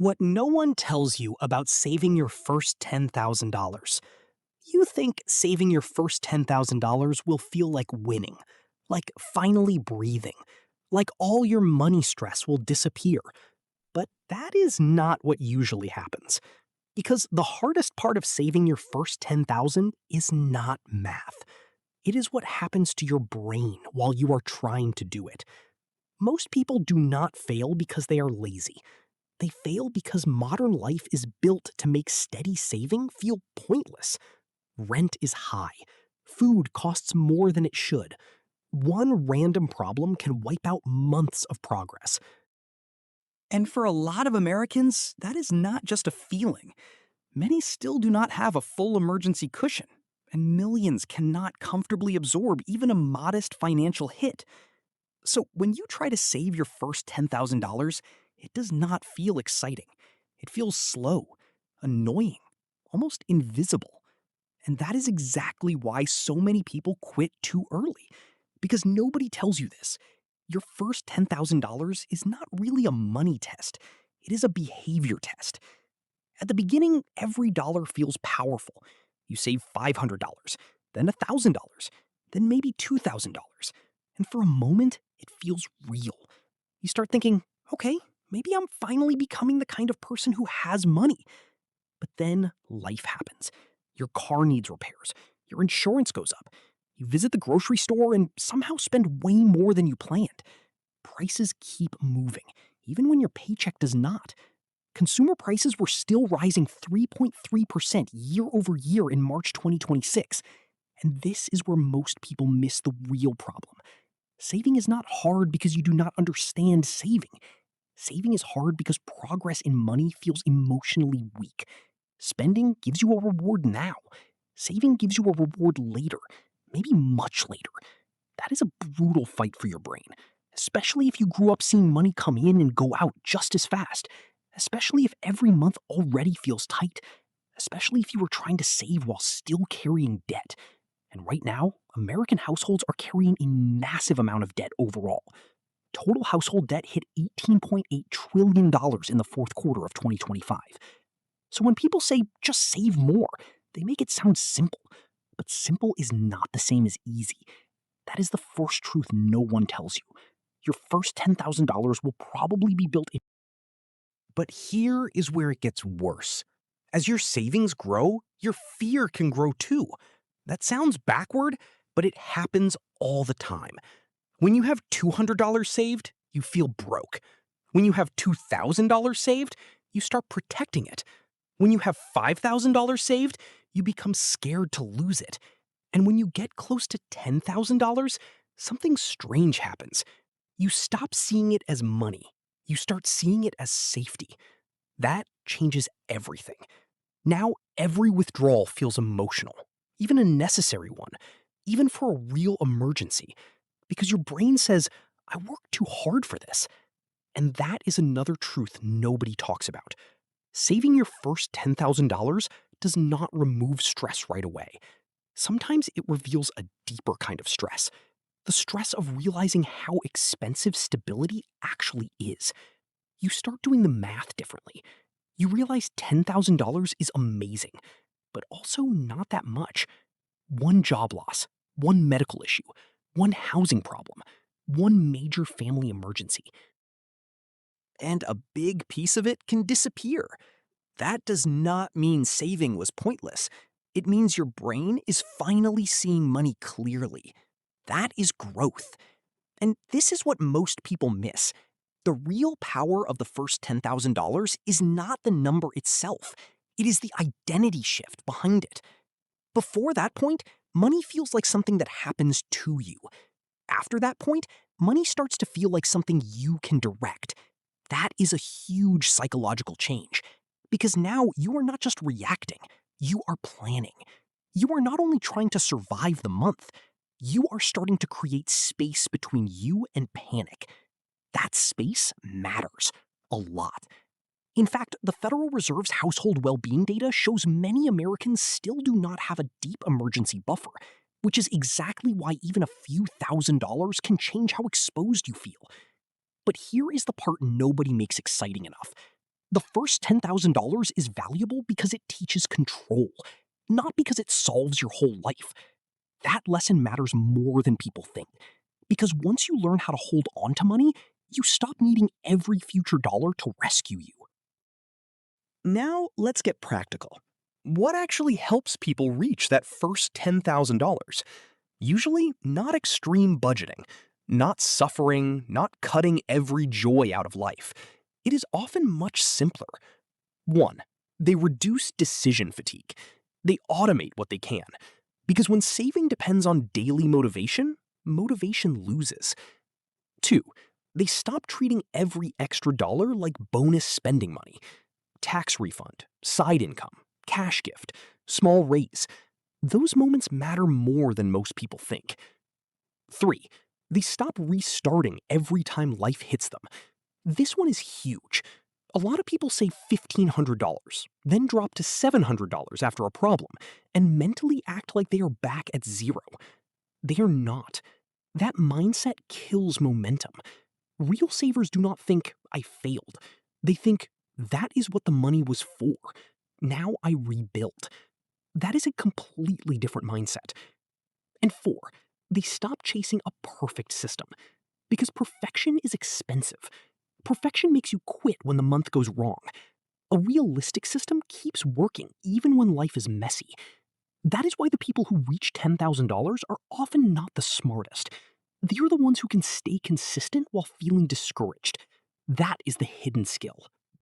What no one tells you about saving your first $10,000. You think saving your first $10,000 will feel like winning, like finally breathing, like all your money stress will disappear. But that is not what usually happens. Because the hardest part of saving your first 10,000 is not math. It is what happens to your brain while you are trying to do it. Most people do not fail because they are lazy. They fail because modern life is built to make steady saving feel pointless. Rent is high. Food costs more than it should. One random problem can wipe out months of progress. And for a lot of Americans, that is not just a feeling. Many still do not have a full emergency cushion, and millions cannot comfortably absorb even a modest financial hit. So when you try to save your first $10,000, it does not feel exciting. It feels slow, annoying, almost invisible. And that is exactly why so many people quit too early. Because nobody tells you this. Your first $10,000 is not really a money test. It is a behavior test. At the beginning, every dollar feels powerful. You save $500, then $1,000, then maybe $2,000. And for a moment, it feels real. You start thinking, okay, maybe I'm finally becoming the kind of person who has money. But then life happens. Your car needs repairs. Your insurance goes up. You visit the grocery store and somehow spend way more than you planned. Prices keep moving, even when your paycheck does not. Consumer prices were still rising 3.3% year over year in March 2026. And this is where most people miss the real problem. Saving is not hard because you do not understand saving. Saving is hard because progress in money feels emotionally weak. Spending gives you a reward now. Saving gives you a reward later, maybe much later. That is a brutal fight for your brain, especially if you grew up seeing money come in and go out just as fast, especially if every month already feels tight, especially if you were trying to save while still carrying debt. And right now, American households are carrying a massive amount of debt overall. Total household debt hit $18.8 trillion in the fourth quarter of 2025. So when people say just save more, they make it sound simple. But simple is not the same as easy. That is the first truth no one tells you. Your first $10,000 will probably be built in. But here is where it gets worse. As your savings grow, your fear can grow too. That sounds backward, but it happens all the time. When you have $200 saved, you feel broke. When you have $2,000 saved, you start protecting it. When you have $5,000 saved, you become scared to lose it. And when you get close to $10,000, something strange happens. You stop seeing it as money. You start seeing it as safety. That changes everything. Now every withdrawal feels emotional, even a necessary one, even for a real emergency, because your brain says, I worked too hard for this. And that is another truth nobody talks about. Saving your first $10,000 does not remove stress right away. Sometimes it reveals a deeper kind of stress. The stress of realizing how expensive stability actually is. You start doing the math differently. You realize $10,000 is amazing, but also not that much. One job loss, one medical issue, one housing problem, one major family emergency. And a big piece of it can disappear. That does not mean saving was pointless. It means your brain is finally seeing money clearly. That is growth. And this is what most people miss. The real power of the first $10,000 is not the number itself. It is the identity shift behind it. Before that point, money feels like something that happens to you. After that point, money starts to feel like something you can direct. That is a huge psychological change. Because now you are not just reacting, you are planning. You are not only trying to survive the month, you are starting to create space between you and panic. That space matters a lot. In fact, the Federal Reserve's household well-being data shows many Americans still do not have a deep emergency buffer, which is exactly why even a few $1,000s can change how exposed you feel. But here is the part nobody makes exciting enough. The first $10,000 is valuable because it teaches control, not because it solves your whole life. That lesson matters more than people think. Because once you learn how to hold on to money, you stop needing every future dollar to rescue you. Now, let's get practical. What actually helps people reach that first $10,000? Usually, not extreme budgeting, not suffering, not cutting every joy out of life. It is often much simpler. 1. They reduce decision fatigue. They automate what they can. Because when saving depends on daily motivation, motivation loses. 2. They stop treating every extra dollar like bonus spending money. Tax refund, side income, cash gift, small raise. Those moments matter more than most people think. 3. They stop restarting every time life hits them. This one is huge. A lot of people save $1,500, then drop to $700 after a problem, and mentally act like they are back at zero. They are not. That mindset kills momentum. Real savers do not think, I failed. They think, that is what the money was for. Now I rebuild. That is a completely different mindset. And 4, they stop chasing a perfect system. Because perfection is expensive. Perfection makes you quit when the month goes wrong. A realistic system keeps working even when life is messy. That is why the people who reach $10,000 are often not the smartest. They are the ones who can stay consistent while feeling discouraged. That is the hidden skill.